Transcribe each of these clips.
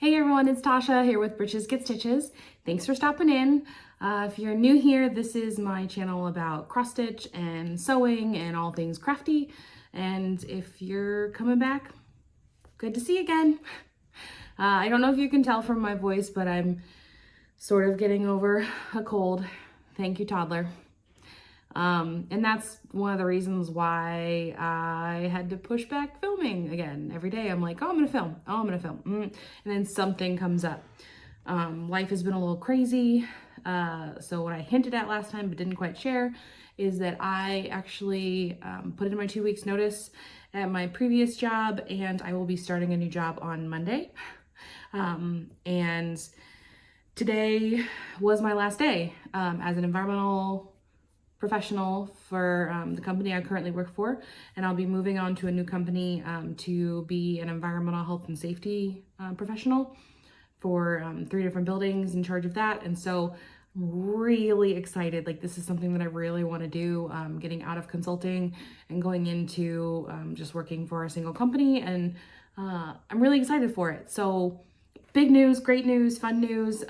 Hey everyone, it's Tasha here with Britches Get Stitches. Thanks for stopping in. If you're new here, this is my channel about cross stitch and sewing and all things crafty. And if you're coming back, good to see you again. I don't know if you can tell from my voice, but I'm sort of getting over a cold. Thank you, toddler. And that's one of the reasons why I had to push back filming again. Every day I'm like, oh, I'm gonna film, oh, I'm gonna film. And then something comes up. Life has been a little crazy. So what I hinted at last time but didn't quite share is that I actually put in my 2 weeks notice at my previous job, and I will be starting a new job on Monday. And today was my last day as an environmental professional for the company I currently work for, and I'll be moving on to a new company to be an environmental health and safety professional for 3 different buildings, in charge of that. And so I'm really excited. Like, this is something that I really want to do, getting out of consulting and going into just working for a single company, and I'm really excited for it. So big news, great news, fun news.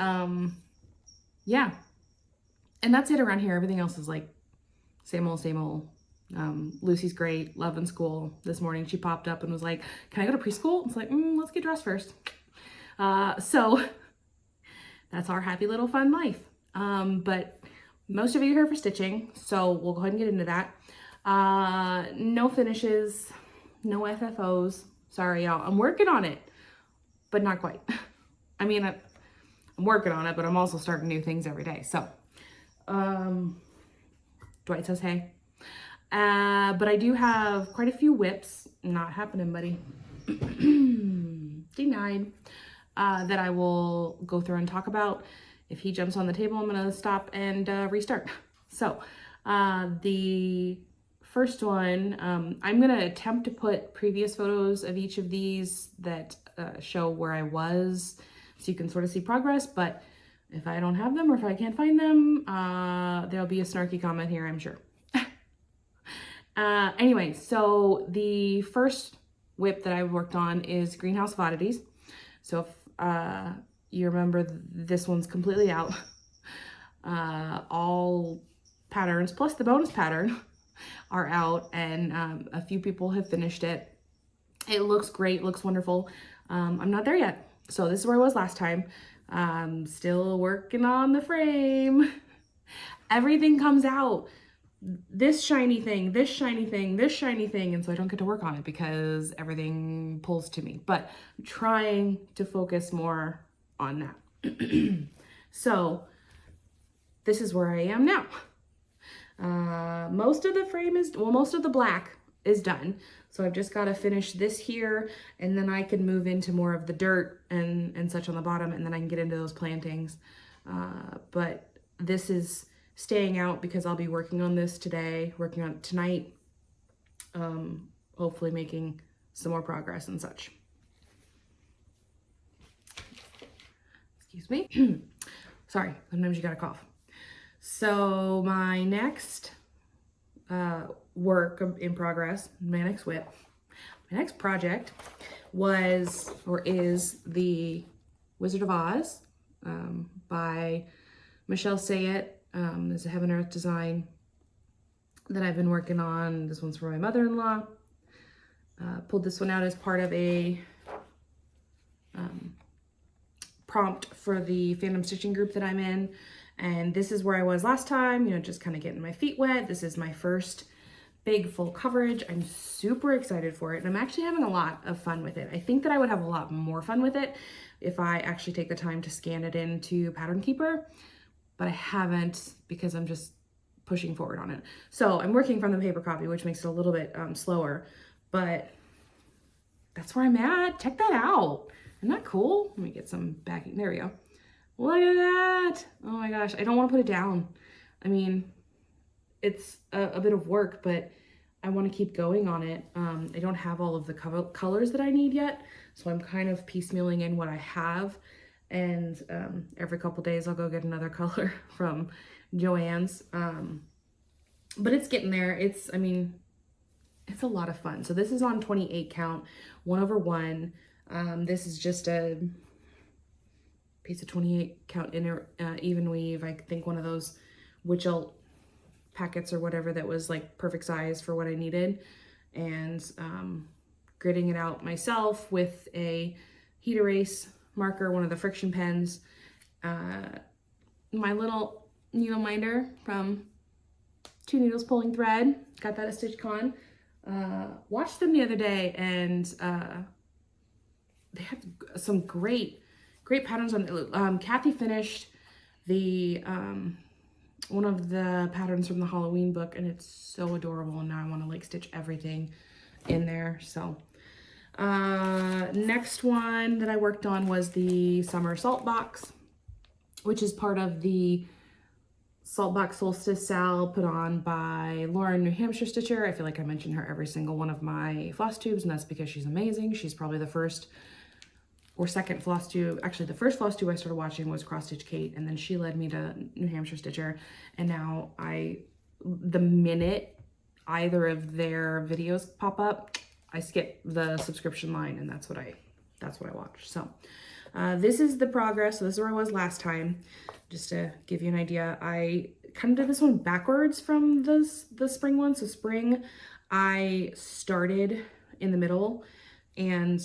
Yeah, and that's it around here. Everything else is like same old, same old. Lucy's great, loving school. This morning she popped up and was like, can I go to preschool? It's like, let's get dressed first. So that's our happy little fun life. But most of you are here for stitching, so we'll go ahead and get into that. No finishes, no FFOs. Sorry, y'all. I'm working on it, but not quite. I mean, I'm working on it, but I'm also starting new things every day. So, Dwight says hey. But I do have quite a few whips. Not happening, buddy. Denied. That I will go through and talk about. If he jumps on the table, I'm gonna stop and restart. So the first one, I'm gonna attempt to put previous photos of each of these that show where I was, so you can sort of see progress. But if I don't have them, or if I can't find them, there'll be a snarky comment here, I'm sure. Anyway, so the first whip that I worked on is Greenhouse of Oddities. So if you remember, this one's completely out. All patterns plus the bonus pattern are out, and a few people have finished it. It looks great, looks wonderful. I'm not there yet. So this is where I was last time. I'm still working on the frame. Everything comes out. This shiny thing, this shiny thing, this shiny thing, and so I don't get to work on it because everything pulls to me. But I'm trying to focus more on that. So this is where I am now. Most of the frame is, well, most of the black is done. So I've just got to finish this here, and then I can move into more of the dirt and such on the bottom, and then I can get into those plantings. But this is staying out because I'll be working on this today, working on it tonight, hopefully making some more progress and such. Excuse me. Sorry, sometimes you gotta cough. So my next work in progress, my next whip, my next project was, or is, the Wizard of Oz by Michelle Sayetta. There's a Heaven Earth design that I've been working on. This one's for my mother-in-law. Pulled this one out as part of a prompt for the fandom stitching group that I'm in. And this is where I was last time, you know, just kind of getting my feet wet. This is my first big full coverage. I'm super excited for it, and I'm actually having a lot of fun with it. I think that I would have a lot more fun with it if I actually take the time to scan it into Pattern Keeper, but I haven't because I'm just pushing forward on it. So I'm working from the paper copy, which makes it a little bit slower, but that's where I'm at. Check that out. Isn't that cool? Let me get some backing. There we go. Look at that. Oh my gosh. I don't want to put it down. I mean, it's a bit of work, but I want to keep going on it. I don't have all of the colors that I need yet, so I'm kind of piecemealing in what I have. And every couple days I'll go get another color from Joann's. But it's getting there. I mean, it's a lot of fun. So this is on 28 count, 1/1. This is just a piece of 28 count even weave. I think one of those Witchelt packets or whatever that was like perfect size for what I needed, and gridding it out myself with a heat erase marker, one of the friction pens, my little needle minder from 2 Needles Pulling Thread, got that at StitchCon. Watched them the other day, and they have some great patterns on. Kathy finished the one of the patterns from the Halloween book, and it's so adorable, and now I want to like stitch everything in there. So next one that I worked on was the summer salt box, which is part of the Saltbox Solstice Sal put on by Lauren, New Hampshire Stitcher. I feel like I mention her every single one of my Flosstubes, and that's because she's amazing. She's probably the first or second Flosstube. Actually, the first Flosstube I started watching was Cross Stitch Kate, and then she led me to New Hampshire Stitcher. And now the minute either of their videos pop up, I skip the subscription line, and that's what I watch. So this is the progress. So this is where I was last time. Just to give you an idea, I kind of did this one backwards from the spring one. So spring, I started in the middle, and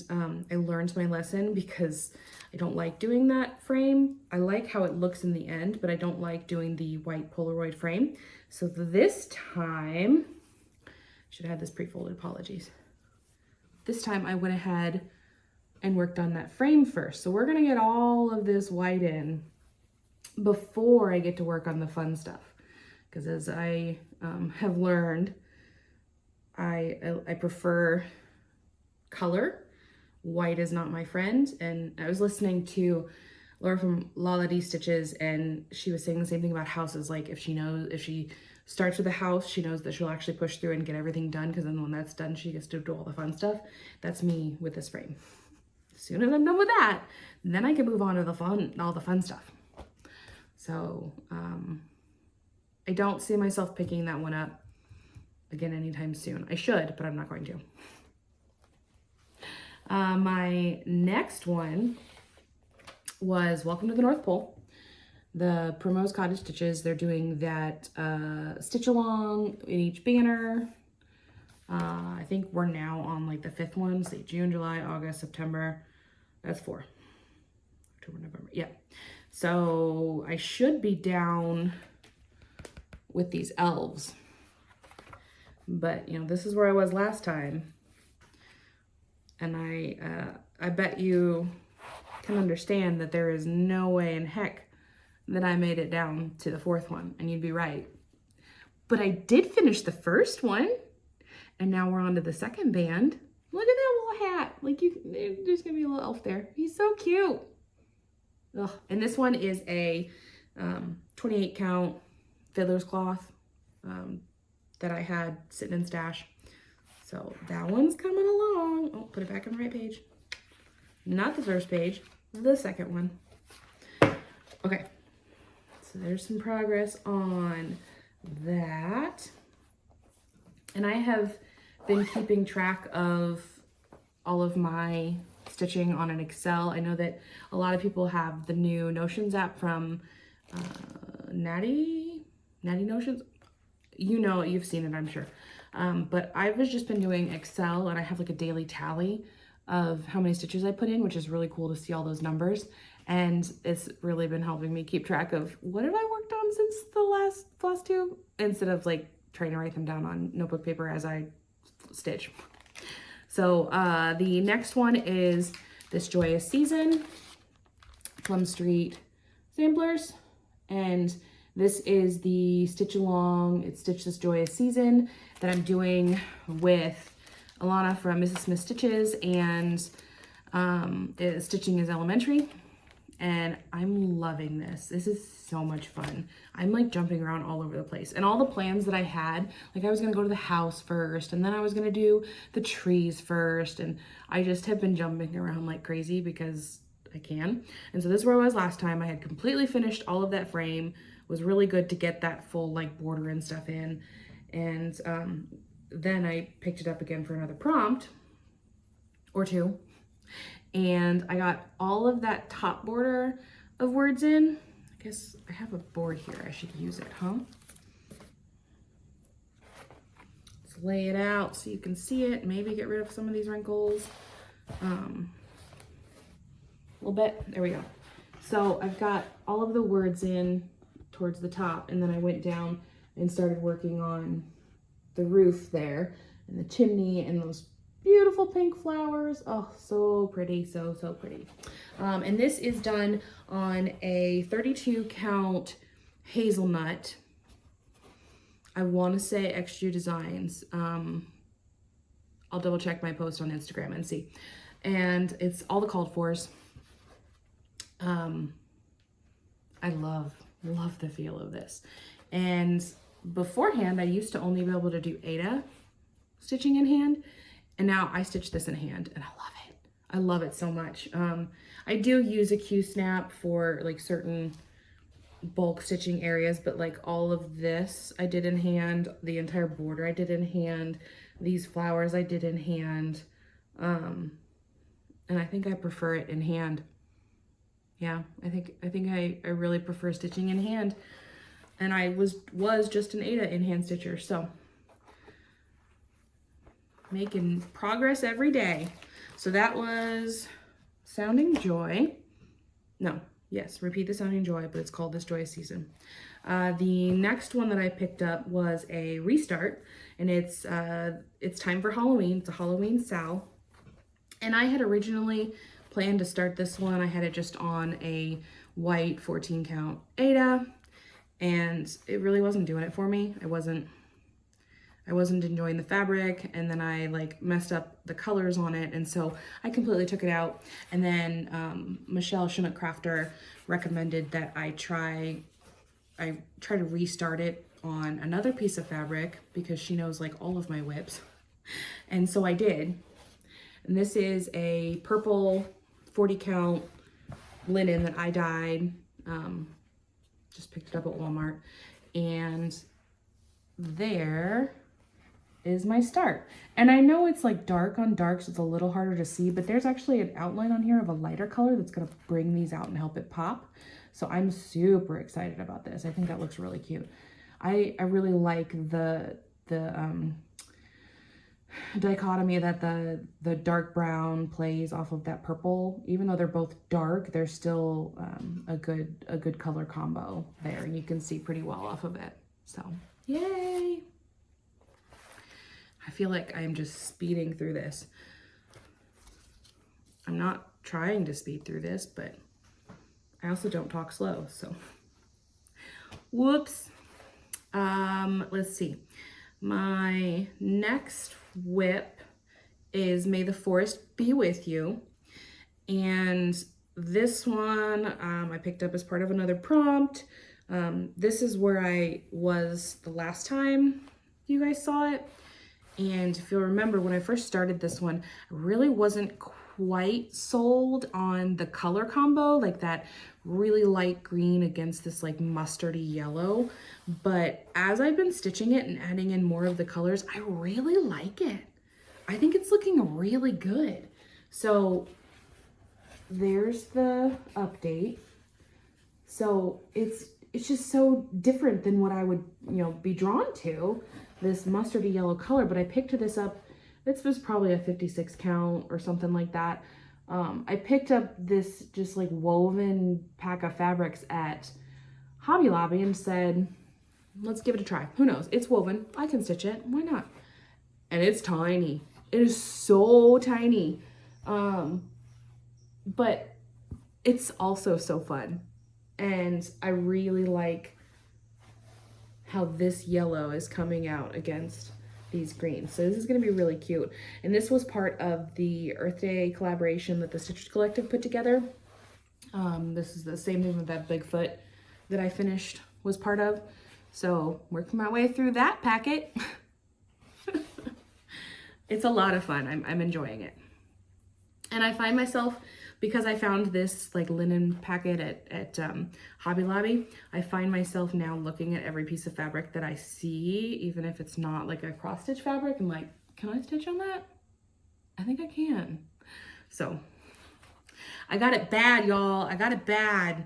I learned my lesson because I don't like doing that frame. I like how it looks in the end, but I don't like doing the white Polaroid frame. So this time, should have had this pre-folded, apologies. This time I went ahead and worked on that frame first. So we're gonna get all of this white in before I get to work on the fun stuff. Because as I have learned, I prefer color. White is not my friend. And I was listening to Laura from LolaCrow Stitches, and she was saying the same thing about houses. Like if she starts with a house, she knows that she'll actually push through and get everything done, because then when that's done, she gets to do all the fun stuff. That's me with this frame. As soon as I'm done with that, then I can move on to all the fun stuff. So I don't see myself picking that one up again anytime soon. I should, but I'm not going to. My next one was Welcome to the North Pole. The Primrose Cottage Stitches, they're doing that stitch along in each banner. I think we're now on like the 5th one. So June, July, August, September. That's 4. October, November. Yeah. So I should be down with these elves. But, you know, this is where I was last time. And I bet you can understand that there is no way in heck that I made it down to the 4th one. And you'd be right. But I did finish the first one. And now we're on to the 2nd band. Look at that little hat. Like, there's going to be a little elf there. He's so cute. Ugh. And this one is a 28 count fiddler's cloth that I had sitting in stash. So that one's coming along. Oh, put it back on the right page. Not the first page, the 2nd one. Okay. So there's some progress on that. And I have been keeping track of all of my stitching on an Excel. I know that a lot of people have the new Notions app from Natty Notions. You know, you've seen it, I'm sure. But I've just been doing Excel, and I have like a daily tally of how many stitches I put in, which is really cool to see all those numbers. And it's really been helping me keep track of what have I worked on since the last Flosstube, instead of like trying to write them down on notebook paper as I stitch. So the next one is this Joyous Season, Plum Street samplers. And this is the stitch along, it's Stitch This Joyous Season that I'm doing with Alana from Mrs. Smith Stitches, and Stitching is Elementary. And I'm loving this. This is so much fun. I'm like jumping around all over the place. And all the plans that I had, like I was gonna go to the house first, and then I was gonna do the trees first. And I just have been jumping around like crazy because I can. And so this is where I was last time. I had completely finished all of that frame. It was really good to get that full like border and stuff in. And then I picked it up again for another prompt or two. And I got all of that top border of words in. I guess I have a board here. I should use it, huh? Let's lay it out so you can see it. Maybe get rid of some of these wrinkles. A little bit. There we go. So I've got all of the words in towards the top, and then I went down and started working on the roof there and the chimney and those beautiful pink flowers. Oh, so pretty, so pretty. And this is done on a 32 count hazelnut. I want to say XU Designs. I'll double check my post on Instagram and see. And it's all the called fors. I love the feel of this. And beforehand, I used to only be able to do Aida stitching in hand. And now I stitch this in hand and I love it. I love it so much. I do use a Q-snap for like certain bulk stitching areas, but like all of this I did in hand. The entire border I did in hand. These flowers I did in hand. And I think I prefer it in hand. Yeah, I think I really prefer stitching in hand. And I was just an Aida in hand stitcher, so making progress every day. So that was Sounding Joy. No, yes, Repeat the Sounding Joy, but it's called This Joyous Season. The next one that I picked up was a restart, and it's time for Halloween. It's a Halloween Sal. And I had originally planned to start this one. I had it just on a white 14 count Aida, and it really wasn't doing it for me. I wasn't enjoying the fabric, and then I like messed up the colors on it, and so I completely took it out. And then Michelle Schmidt Crafter recommended that I try to restart it on another piece of fabric because she knows like all of my whips. And so I did. And this is a purple 40 count linen that I dyed. Just picked it up at Walmart. And there is my start. And I know it's like dark on dark, so it's a little harder to see, but there's actually an outline on here of a lighter color that's gonna bring these out and help it pop. So I'm super excited about this. I think that looks really cute. I really like the dichotomy that the dark brown plays off of that purple. Even though they're both dark, there's still a good color combo there, and you can see pretty well off of it. So yay! I feel like I'm just speeding through this. I'm not trying to speed through this, but I also don't talk slow, so whoops. Let's see. My next whip is May the Forest Be With You. And this one I picked up as part of another prompt. This is where I was the last time you guys saw it. And if you'll remember, when I first started this one, I really wasn't quite sold on the color combo, like that really light green against this like mustardy yellow. But as I've been stitching it and adding in more of the colors, I really like it. I think it's looking really good. So there's the update. So it's just so different than what I would, be drawn to, this mustardy yellow color. But I picked this up, this was probably a 56 count or something like that. I picked up this just like woven pack of fabrics at Hobby Lobby and said, let's give it a try. Who knows? It's woven. I can stitch it. Why not? And it's tiny. It is so tiny. But it's also so fun. And I really like how this yellow is coming out against these greens. So this is going to be really cute. And this was part of the Earth Day collaboration that the Stitch Collective put together. This is the same thing with that Bigfoot that I finished was part of. So working my way through that packet. It's a lot of fun. I'm enjoying it. And I find myself, because I found this like linen packet at Hobby Lobby, I find myself now looking at every piece of fabric that I see, even if it's not like a cross stitch fabric. I'm like, can I stitch on that? I think I can. So I got it bad, y'all. I got it bad.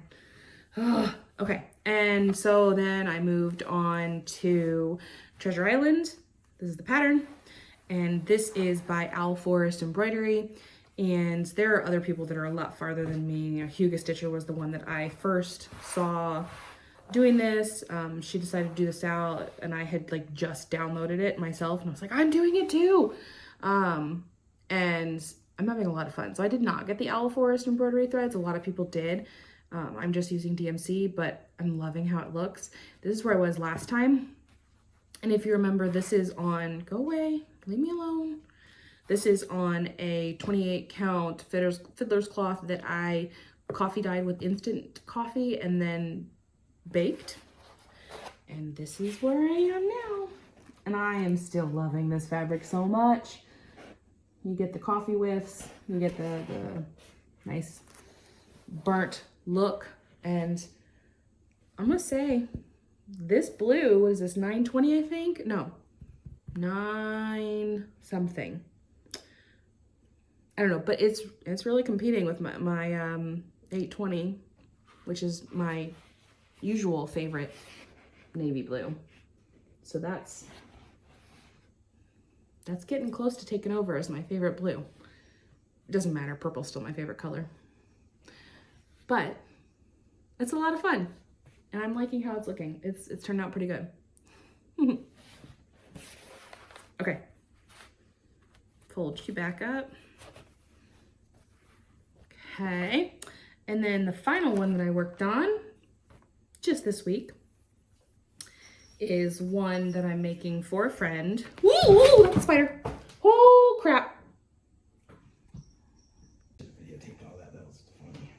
Okay, and so then I moved on to Treasure Island. This is the pattern, and this is by Owl Forest Embroidery. And there are other people that are a lot farther than me. You know, Hugo Stitcher was the one that I first saw doing this. She decided to do this out, and I had like just downloaded it myself, and I was like, I'm doing it too. And I'm having a lot of fun. So I did not get the Owl Forest embroidery threads. A lot of people did. I'm just using DMC, but I'm loving how it looks. This is where I was last time. And if you remember, this is on, go away, leave me alone. This is on a 28 count fiddler's cloth that I coffee dyed with instant coffee and then baked. And this is where I am now. And I am still loving this fabric so much. You get the coffee whiffs, you get the nice burnt look. And I'm gonna say this blue, is this 920, I think? No, 9 something. I don't know, but it's really competing with my 820, which is my usual favorite navy blue. So that's getting close to taking over as my favorite blue. It doesn't matter, purple's still my favorite color. But it's a lot of fun, and I'm liking how it's looking. It's turned out pretty good. Okay, fold you back up. Okay, and then the final one that I worked on just this week is one that I'm making for a friend. Woo, that's a spider. Oh crap. Videotaped all that, that was funny.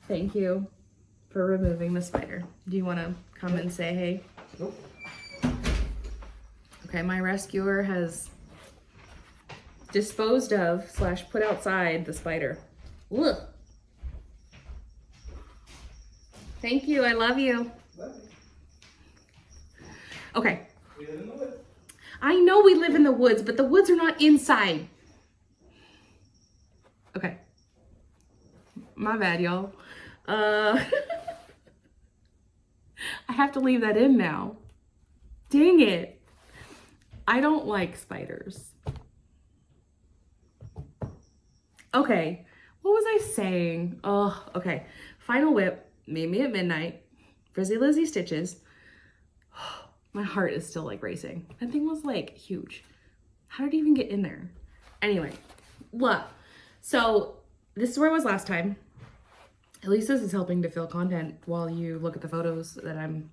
Thank you for removing the spider. Do you want to come and say hey? Nope. Okay, my rescuer has disposed of / put outside the spider. Ugh. Thank you, I love you. Okay. We live in the woods. I know we live in the woods, but the woods are not inside. Okay. My bad, y'all. I have to leave that in now. Dang it. I don't like spiders. Okay, what was I saying? Oh, okay. Final whip, made me at midnight. Frizzy Lizzy stitches. My heart is still like racing. That thing was like huge. How did it even get in there? Anyway, look. So this is where I was last time. At least this is helping to fill content while you look at the photos that I'm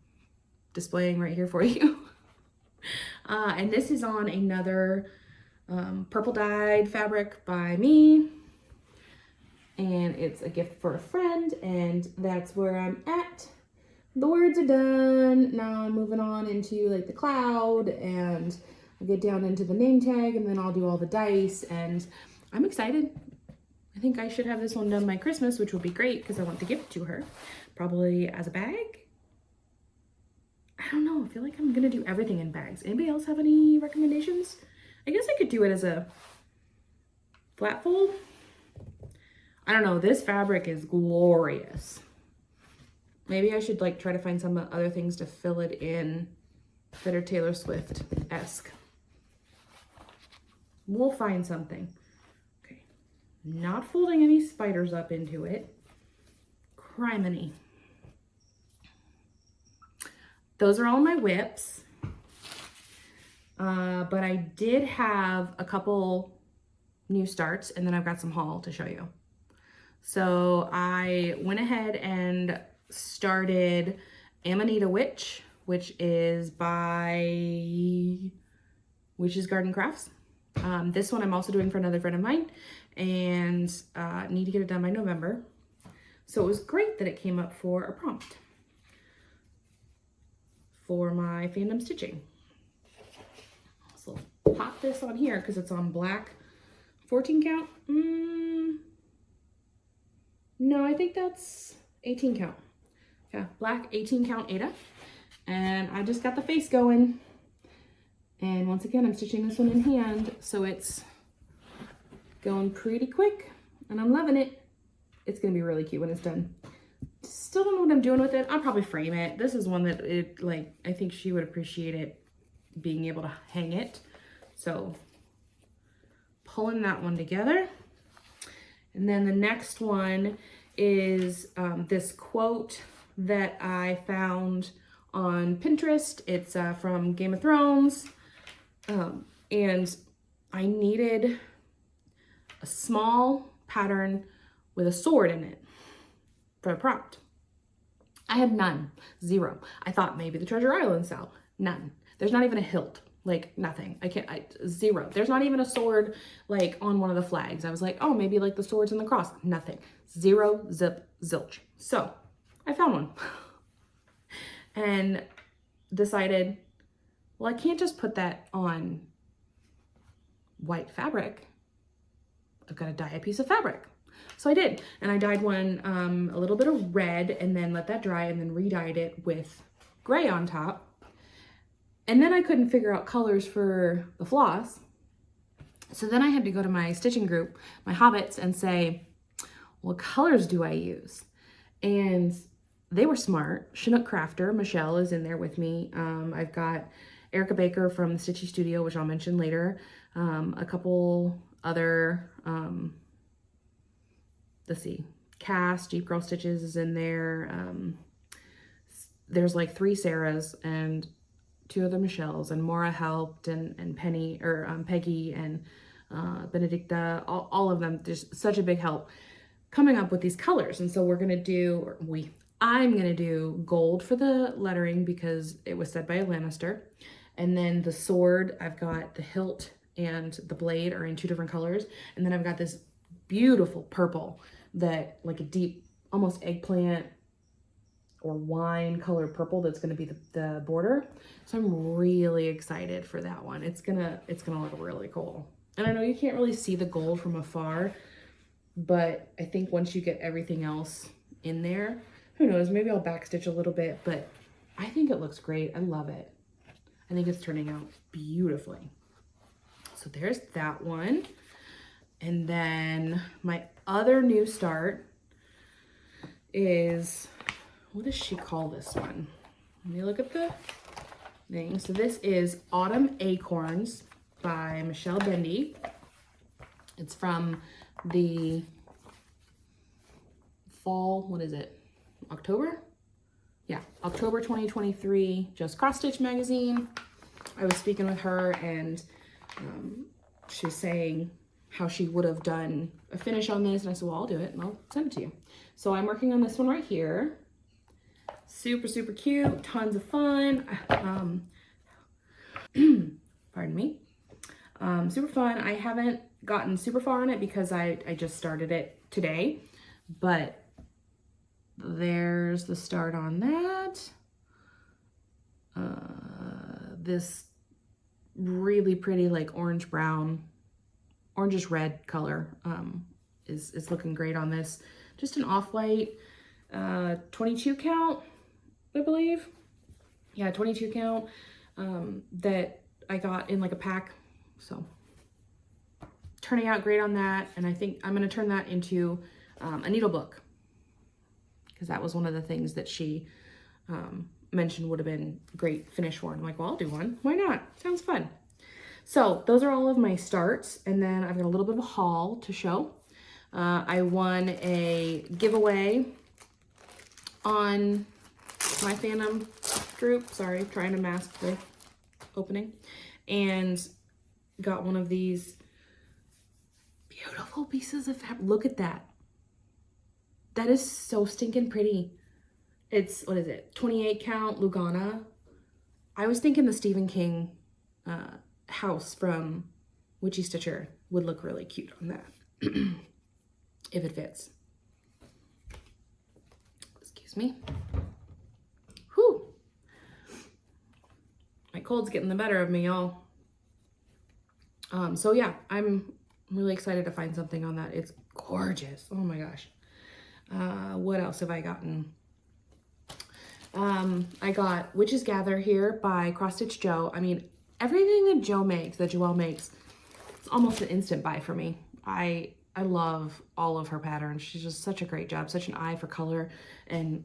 displaying right here for you. And this is on another purple dyed fabric by me. And it's a gift for a friend, and that's where I'm at. The words are done. Now I'm moving on into like the cloud, and I'll get down into the name tag, and then I'll do all the dice, and I'm excited. I think I should have this one done by Christmas, which will be great because I want to give it to her, probably as a bag. I don't know, I feel like I'm gonna do everything in bags. Anybody else have any recommendations? I guess I could do it as a flat fold. I don't know, this fabric is glorious. Maybe I should like try to find some other things to fill it in that are Taylor Swift-esque. We'll find something. Okay, not folding any spiders up into it. Criminy. Those are all my whips. But I did have a couple new starts, and then I've got some haul to show you. So I went ahead and started Amonita Witch, which is by Witch's Garden Crafts. This one I'm also doing for another friend of mine, and need to get it done by November. So it was great that it came up for a prompt for my fandom stitching. So pop this on here because it's on black 14 count. No, I think that's 18 count. Yeah, black 18 count Ada. And I just got the face going. And once again, I'm stitching this one in hand, so it's going pretty quick and I'm loving it. It's gonna be really cute when it's done. Still don't know what I'm doing with it. I'll probably frame it. This is one that I think she would appreciate it, being able to hang it. So pulling that one together. And then the next one is this quote that I found on Pinterest. It's from Game of Thrones. And I needed a small pattern with a sword in it for a prompt. I had none, 0. I thought maybe the Treasure Island style, none. There's not even a hilt, like nothing. 0. There's not even a sword like on one of the flags. I was like, oh, maybe like the swords and the cross, nothing. 0, zip, zilch. So I found one and decided, well, I can't just put that on white fabric. I've got to dye a piece of fabric. So I did, and I dyed one a little bit of red and then let that dry and then re-dyed it with gray on top. And then I couldn't figure out colors for the floss. So then I had to go to my stitching group, my hobbits, and say, what colors do I use? And they were smart. Chinook Crafter, Michelle, is in there with me. I've got EricaBaker from the Stitchy Studio, which I'll mention later. A couple other, let's see, Cass, Jeep Girl Stitches is in there. There's like 3 Sarahs and 2 other Michelles, and Maura helped, and Penny, or Peggy, and Benedicta, all of them. There's such a big help coming up with these colors. And so we're gonna do, I'm gonna do gold for the lettering because it was said by a Lannister. And then the sword, I've got the hilt and the blade are in 2 different colors. And then I've got this beautiful purple that, like a deep, almost eggplant or wine colored purple, that's gonna be the border. So I'm really excited for that one. It's gonna look really cool. And I know you can't really see the gold from afar, but I think once you get everything else in there, who knows, maybe I'll backstitch a little bit, but I think it looks great. I love it. I think it's turning out beautifully. So there's that one. And then my other new start is, what does she call this one? Let me look at the thing. So this is Autumn Acorns by Michelle Bendy. It's from the fall, what is it? October? Yeah, October 2023, Just Cross Stitch magazine. I was speaking with her and she was saying how she would have done a finish on this. And I said, well, I'll do it and I'll send it to you. So I'm working on this one right here. Super, super cute, tons of fun. Pardon me. Super fun. I haven't gotten super far on it because I just started it today, but there's the start on that. This really pretty, like orange brown, orangish red color is looking great on this. Just an off-white 22 count, I believe. Yeah, 22 count that I got in like a pack. So turning out great on that. And I think I'm going to turn that into a needle book, because that was one of the things that she mentioned would have been great finish for. And I'm like, well, I'll do one. Why not? Sounds fun. So those are all of my starts. And then I've got a little bit of a haul to show. I won a giveaway on my fandom group. Sorry, trying to mask the opening. And got one of these beautiful pieces of fabric. Look at that. That is so stinking pretty. It's, what is it? 28 count Lugana. I was thinking the Stephen King house from Witchy Stitcher would look really cute on that. If it fits. Excuse me. Whew. My cold's getting the better of me, y'all. So yeah, I'm really excited to find something on that. It's gorgeous. Oh my gosh. What else have I gotten? I got Witches Gather here by Cross Stitch Joe. I mean, everything that Joelle makes, it's almost an instant buy for me. I love all of her patterns. She's just such a great job, such an eye for color and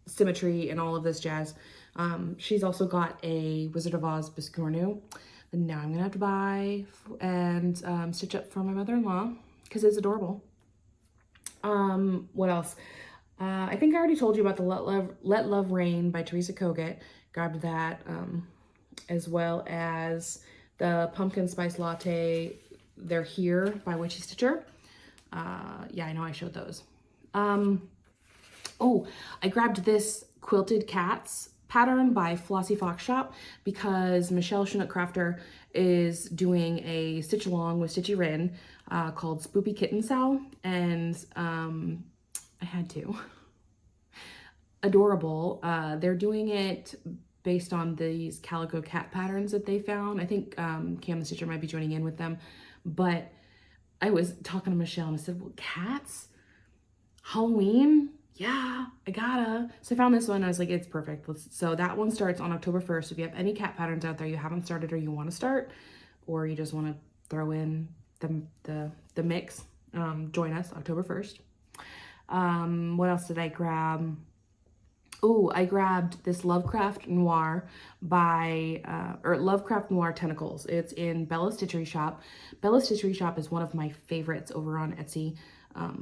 symmetry and all of this jazz. She's also got a Wizard of Oz Biscornu that now I'm gonna have to buy and stitch up for my mother-in-law because it's adorable. What else? I think I already told you about the Let Love Rain by Teresa Kogut. Grabbed that, as well as the Pumpkin Spice Latte, They're Here by Witchy Stitcher. Yeah, I know I showed those. Oh, I grabbed this Quilted Cats pattern by Flossie Fox Shop because Michelle Chinook Crafter is doing a stitch along with Stitchy Rin called Spoopy Kitten Sow, and I had to. Adorable. They're doing it based on these calico cat patterns that they found. I think Cam the Stitcher might be joining in with them, but I was talking to Michelle and I said, well, cats? Halloween? Yeah, I gotta. So I found this one. I was like, it's perfect. So that one starts on October 1st. If you have any cat patterns out there you haven't started or you want to start, or you just want to throw in the mix, join us October 1st. What else did I grab? Oh, I grabbed this Lovecraft Noir or Lovecraft Noir Tentacles. It's in Bella's Stitchery Shop. Bella's Stitchery Shop is one of my favorites over on Etsy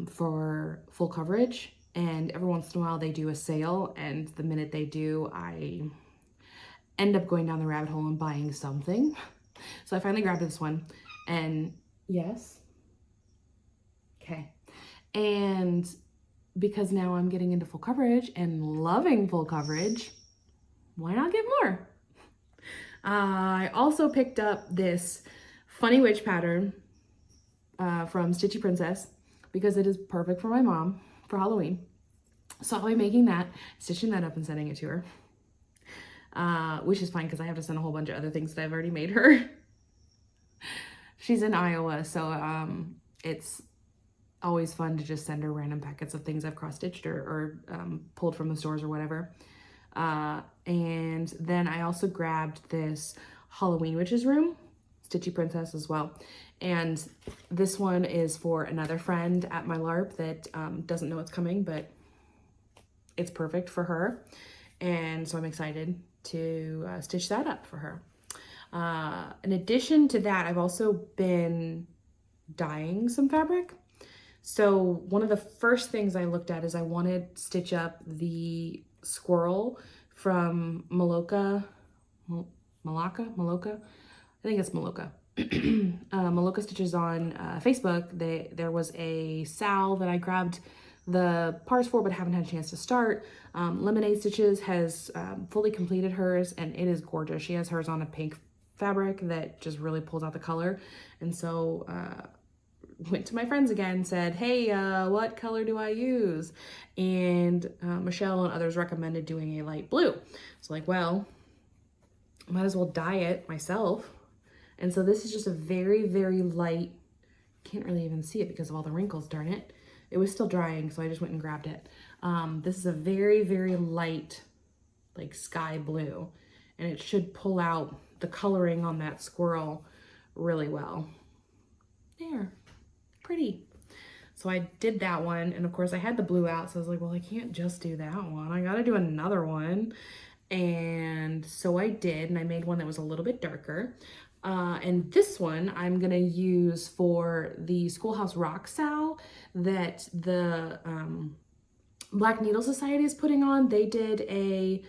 for full coverage. And every once in a while they do a sale. And the minute they do, I end up going down the rabbit hole and buying something. So I finally grabbed this one. And yes. Okay. And because now I'm getting into full coverage and loving full coverage, why not get more? I also picked up this Funny Witch pattern from Stitchy Princess because it is perfect for my mom for Halloween. So I'll be making that, stitching that up and sending it to her, which is fine because I have to send a whole bunch of other things that I've already made her. She's in Iowa, so it's always fun to just send her random packets of things I've cross-stitched or pulled from the stores or whatever. And then I also grabbed this Halloween Witch's Room, Stitchy Princess as well. And this one is for another friend at my LARP that doesn't know it's coming, but it's perfect for her. And so I'm excited to stitch that up for her. In addition to that, I've also been dyeing some fabric. So one of the first things I looked at is I wanted to stitch up the squirrel from Maloka. I think it's Maloka. Maloka Stitches on Facebook. There was a Sal that I grabbed the parts for but haven't had a chance to start. Lemonade Stitches has fully completed hers and it is gorgeous. She has hers on a pink fabric that just really pulls out the color. And so went to my friends again, said, hey, what color do I use? And Michelle and others recommended doing a light blue. So like, well, might as well dye it myself. And so this is just a very, very light, can't really even see it because of all the wrinkles, darn it. It was still drying, so I just went and grabbed it. This is a very, very light, like sky blue, and it should pull out the coloring on that squirrel really well. There. Pretty. So I did that one, and of course I had the blue out, so I was like, well, I can't just do that one. I gotta do another one. And so I did, and I made one that was a little bit darker. And this one I'm gonna use for the Schoolhouse Rock Sal that the Black Needle Society is putting on. They did a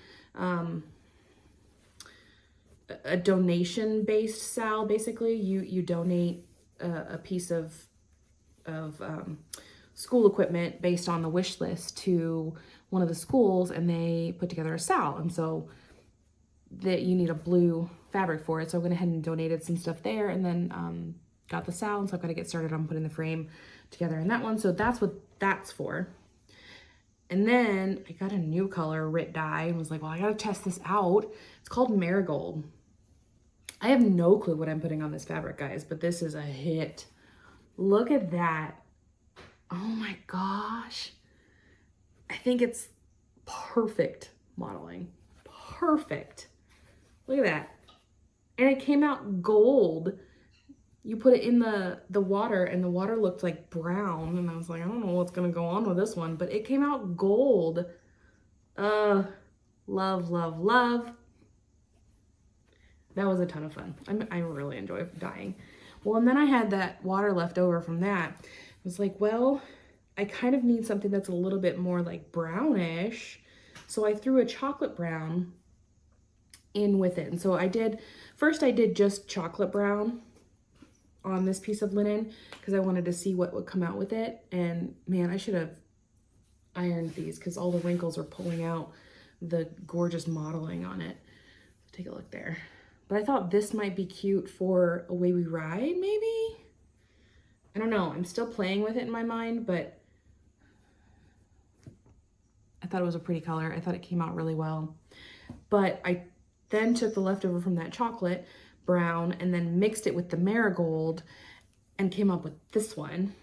donation-based sal. Basically, you donate a piece of school equipment based on the wish list to one of the schools, and they put together a sal. And so that you need a blue fabric for it. So I went ahead and donated some stuff there, and then got the sal. And so I've got to get started on putting the frame together in that one. So that's what that's for. And then I got a new color, Rit Dye, and was like, well, I gotta test this out. It's called Marigold. I have no clue what I'm putting on this fabric, guys, but this is a hit. Look at that. Oh my gosh. I think it's perfect modeling. Perfect. Look at that. and it came out gold. You put it in the water and the water looked like brown, and I was like, I don't know what's gonna go on with this one, but it came out gold. Love, love, love. That was a ton of fun. I really enjoyed dyeing. Well, and then I had that water left over from that. I was like, well, I kind of need something that's a little bit more like brownish. So I threw a chocolate brown in with it. And so first I did just chocolate brown on this piece of linen because I wanted to see what would come out with it. And man, I should have ironed these because all the wrinkles are pulling out the gorgeous modeling on it. Take a look there. But I thought this might be cute for Away We Ride, maybe? I don't know. I'm still playing with it in my mind, but I thought it was a pretty color. I thought it came out really well. But I then took the leftover from that chocolate brown and then mixed it with the marigold and came up with this one.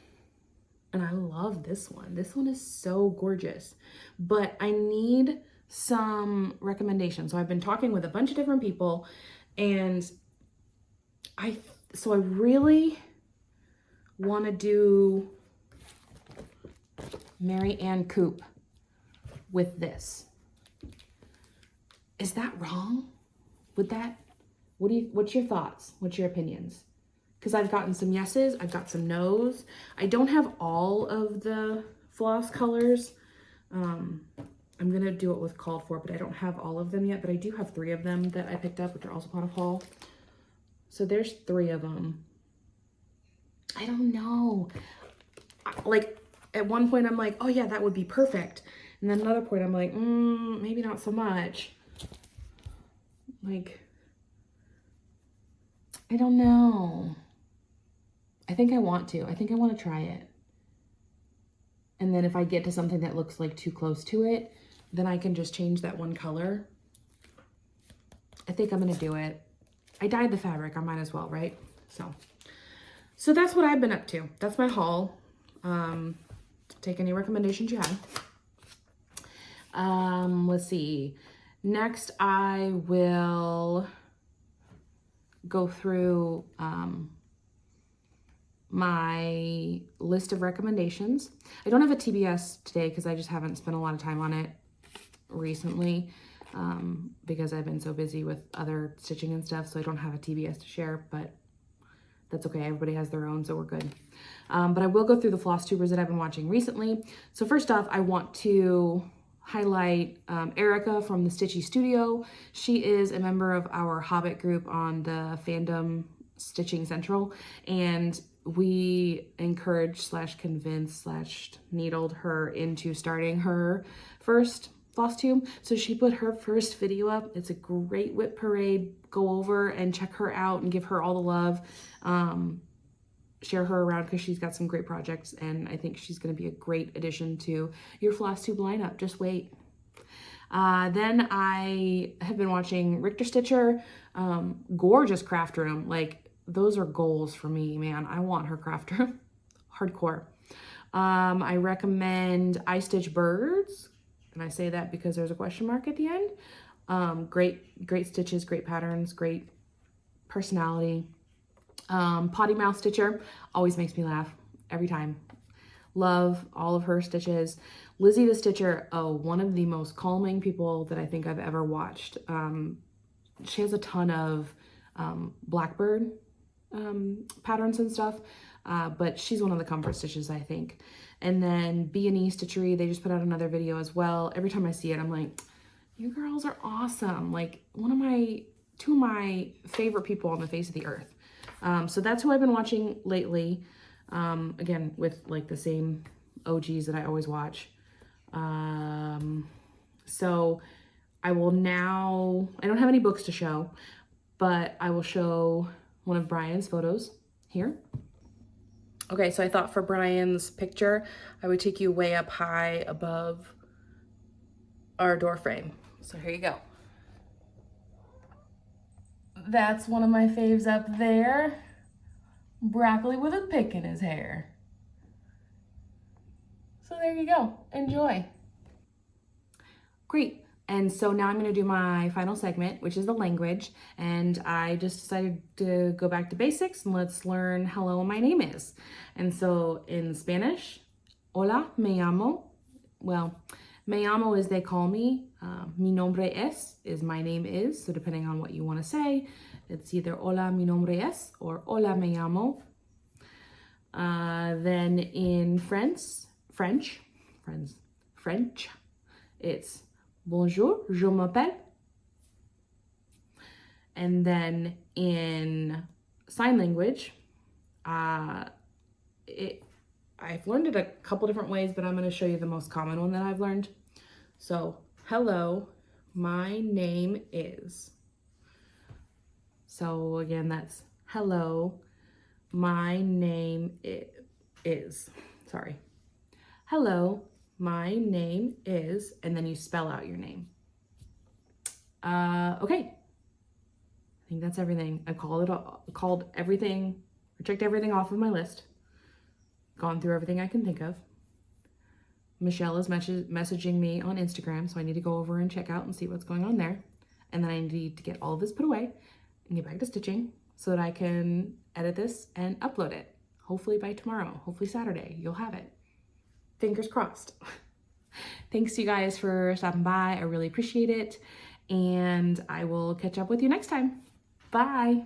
And I love this one. This one is so gorgeous. But I need some recommendations. So I've been talking with a bunch of different people, and I really want to do Mary Ann Coupe with this. Is that wrong? Would that, what's your thoughts? What's your opinions? Because I've gotten some yeses, I've got some nos. I don't have all of the floss colors. I'm gonna do it with called for, but I don't have all of them yet, but I do have 3 of them that I picked up, which are also part of haul. So there's 3 of them. I don't know. Like at one point I'm like, oh yeah, that would be perfect. And then another point I'm like, maybe not so much. Like, I don't know. I think I want to. I think I want to try it. And then if I get to something that looks like too close to it, then I can just change that one color. I think I'm going to do it. I dyed the fabric. I might as well, right? So that's what I've been up to. That's my haul. Take any recommendations you have. Let's see. Next, I will go through my list of recommendations. I don't have a TBS today because I just haven't spent a lot of time on it recently because I've been so busy with other stitching and stuff, so I don't have a TBS to share, but that's okay. Everybody has their own, so we're good. But I will go through the Flosstubers that I've been watching recently. So first off, I want to highlight Erica from the Stitchy Studio. She is a member of our Hobbit group on the fandom Stitching Central, and we encouraged / convinced / needled her into starting her first Flosstube. So she put her first video up. It's a great whip parade. Go over and check her out and give her all the love. Share her around because she's got some great projects, and I think she's going to be a great addition to your Flosstube lineup. Just wait. Then I have been watching Richter Stitcher, gorgeous craft room. Like, those are goals for me, man. I want her craft room. Hardcore. I recommend I Stitch Birds, and I say that because there's a question mark at the end. Great stitches, great patterns, great personality. Potty Mouth Stitcher always makes me laugh every time. Love all of her stitches. Lizzie the Stitcher, one of the most calming people that I think I've ever watched. She has a ton of Blackbird patterns and stuff, but she's one of the comfort stitches, I think. And then B&E Stitchery, they just put out another video as well. Every time I see it, I'm like, you girls are awesome. Like, two of my favorite people on the face of the earth. So that's who I've been watching lately. Again, with like the same OGs that I always watch. So I will now, I don't have any books to show, but I will show one of Brian's photos here. Okay, so I thought for Brian's picture, I would take you way up high above our door frame. So here you go. That's one of my faves up there. Broccoli with a pick in his hair. So there you go. Enjoy. Great. And so now I'm going to do my final segment, which is the language. And I just decided to go back to basics and let's learn hello, my name is. And so in Spanish, hola, me llamo. Well, me llamo is they call me. Mi nombre es is my name is. So depending on what you want to say, it's either hola, mi nombre es or hola, me llamo. Then in French, it's bonjour, je m'appelle. And then in sign language, I've learned it a couple different ways, but I'm going to show you the most common one that I've learned. So, hello, my name is. So again, that's hello, my name is. Sorry. Hello, my name is, and then you spell out your name. Okay. I think that's everything. I called everything, or checked everything off of my list. Gone through everything I can think of. Michelle is messaging me on Instagram, so I need to go over and check out and see what's going on there. And then I need to get all of this put away and get back to stitching so that I can edit this and upload it. Hopefully by tomorrow, hopefully Saturday, you'll have it. Fingers crossed. Thanks you guys for stopping by. I really appreciate it. And I will catch up with you next time. Bye.